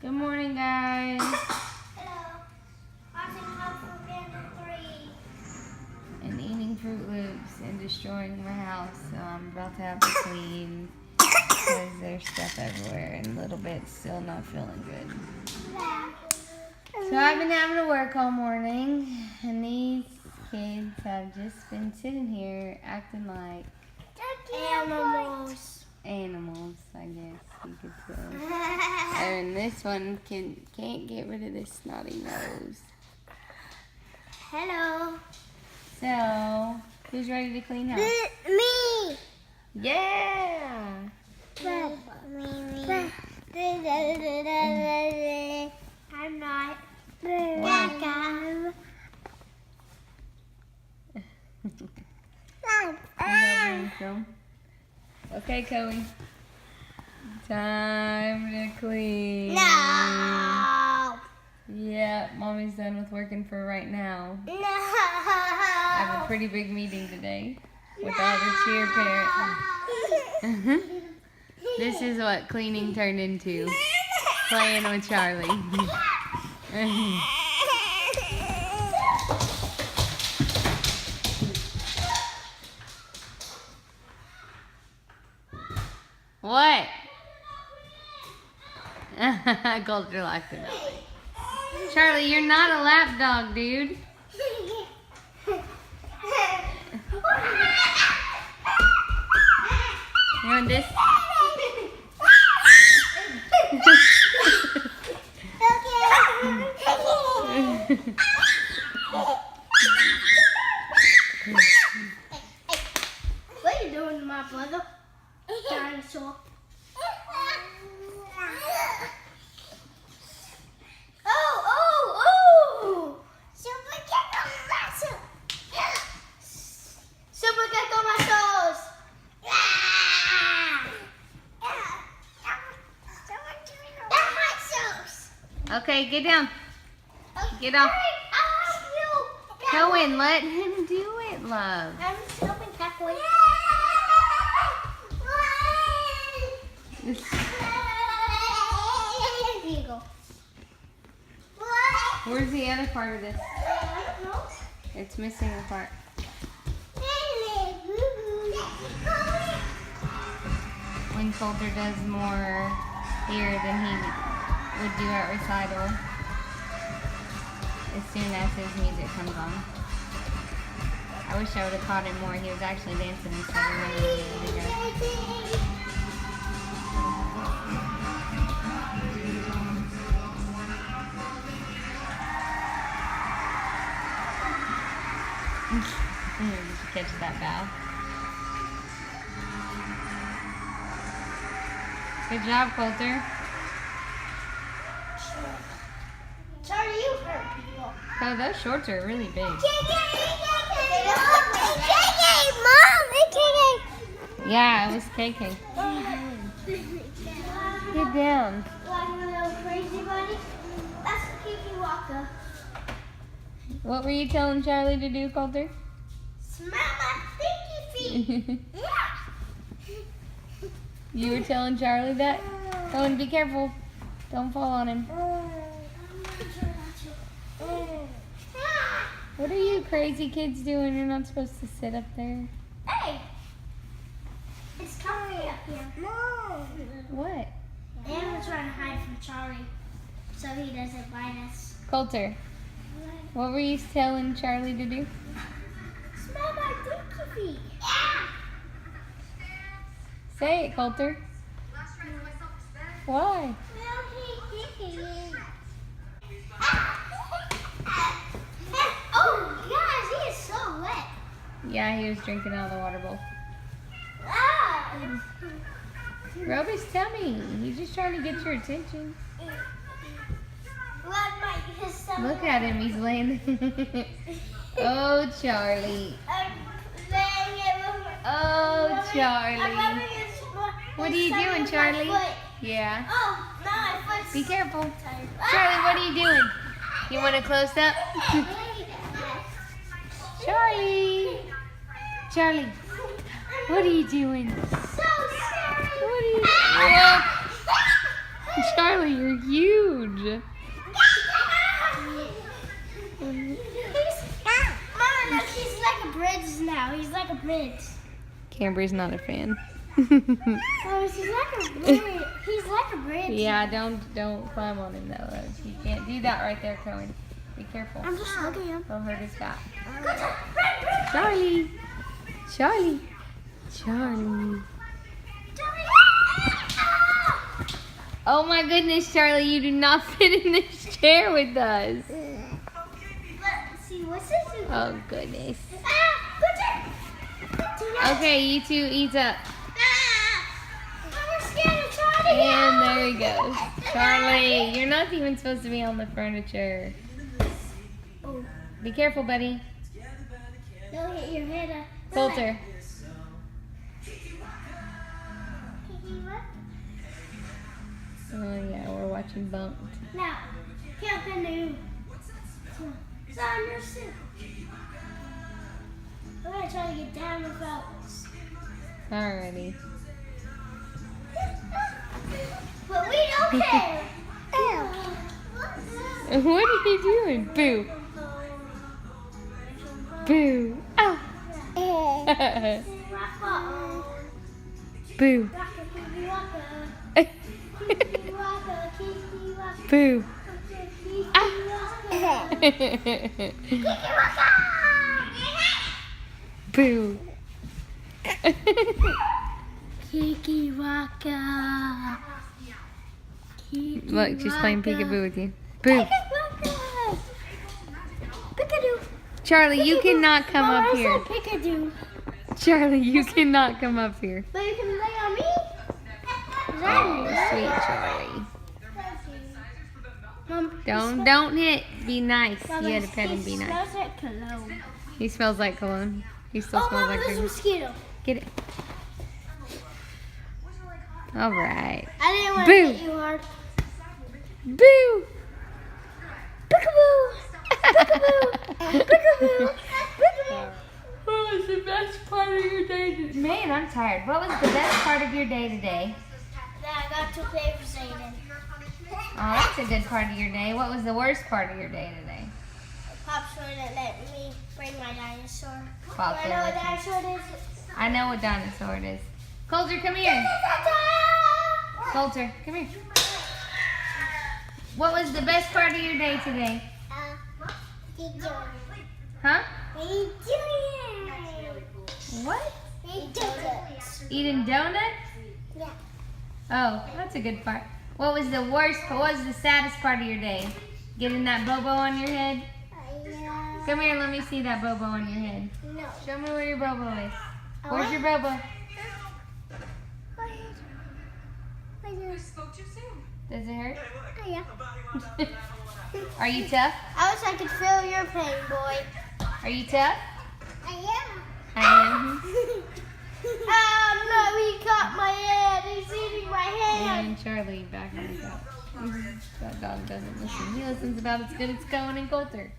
Good morning, guys. Hello. Watching Kung Fu Panda 3. And eating Fruit Loops and destroying my house. So I'm about to have to clean because there's stuff everywhere and a little bit still not feeling good. So I've been having to work all morning and these kids have just been sitting here acting like animals, I guess you could say. And this one can't get rid of this snotty nose. Hello. So, who's ready to clean house? Me. Yeah! I'm not. Okay, Chloe. Time to clean. No. Yeah, Mommy's done with working for right now. No. I have a pretty big meeting today with all the cheer parents. This is what cleaning turned into. Playing with Charlie. What? Coulter locked it up. Charlie, you're not a lap dog, dude. You want this? What are you doing, my brother? Dinosaur. Oh! Super Gecko Muscles! Okay, get down. Get off. Cohen, let him do it, love. I'm helping Catboy. Here you go. Where's the other part of this? I don't know. It's missing a part. When Coulter does more here than he would do at recital, as soon as his music comes on. I wish I would have caught him more. He was actually dancing instead of running the other guy. Did you catch that bow? Good job, Coulter. Charlie, you hurt people. Oh, those shorts are really big. Mom, it's KK. Yeah, it was KK. Get down. Like a little crazy buddy. That's Kiki Walker. What were you telling Charlie to do, Coulter? Smell my stinky feet. You were telling Charlie that? Cohen, be careful. Don't fall on him. What are you crazy kids doing? You're not supposed to sit up there. Hey! It's comfy up here. No! What? And we're trying to hide from Charlie so he doesn't bite us. Coulter, what were you telling Charlie to do? Smell my stinky feet. Say it, Coulter. Why? Oh, guys, he is so wet. Yeah, he was drinking out of the water bowl. Ah. Rub his tummy. He's just trying to get your attention. Look at him. He's laying there. Oh, Charlie. Oh, Charlie. What are you doing, Charlie? Yeah. Oh, no, my foot's Be careful. tired. Charlie, what are you doing? You want a close up? Charlie. Charlie, what are you doing? So scary. What are you doing? Charlie, you're huge. Mama, look, he's like a bridge now. He's like a bridge. Cambri's not a fan. Oh, he's like a bridge. He's like a bridge. Yeah, don't climb on him though. You can't do that right there, Cohen. Be careful. I'm just hugging him. He'll hurt his back. Charlie. Charlie. Charlie. Oh my goodness, Charlie, you do not fit in this chair with us. Let's see, what's this? Oh goodness. Ah, Okay, you two eat up. I'm scared of Charlie. And there he goes. Charlie, you're not even supposed to be on the furniture. Oh, Be careful, buddy. don't hit your head. Coulter. Oh yeah, we're watching Bumped. Now, count the new. It's on your suit. We're gonna try to get down without. Alrighty. But we don't care. What are you doing? Boo. Boo. Ah. Boo. Boo. Ah. Boo. Kiki Waka. Look, she's playing peekaboo with you. Boo. Peekaboo. Charlie, you cannot come Mama, up I here. said Peekaboo. Charlie, you cannot come up here. But you can lay on me. Oh, sweet Charlie. Mom, Don't hit. Be nice. Mama, You had to pet him. Be he nice. smells like cologne. He smells like cologne. He still Oh, smells Mama, like there's a cologne. mosquito. Get it. All right. I didn't want Boo. to hit you hard. Boo. Peekaboo. Peekaboo. Peekaboo. Peekaboo. What was the best part of your day today? Man, I'm tired. What was the best part of your day today? That I got to play for Zayden. Oh, that's a good part of your day. What was the worst part of your day today? Pops wouldn't let me bring my dinosaur. Pops I know what wouldn't let dinosaur it is. I know what dinosaur it is. Coulter, come here. Coulter, come here. What was the best part of your day today? Huh? What? Eating donuts? Yeah. Oh, that's a good part. What was the worst, what was the saddest part of your day? Getting that bobo on your head? Come here, let me see that bobo on your head. No. Show me where your bobo is. Where's your bobo? Does it hurt? Oh, yeah. Are you tough? I wish I could feel your pain, boy. Are you tough? I am. I am. No, he caught my hand. He's eating my hand. And Charlie back on the couch. That dog doesn't listen. He listens about as good as Cohen and Coulter.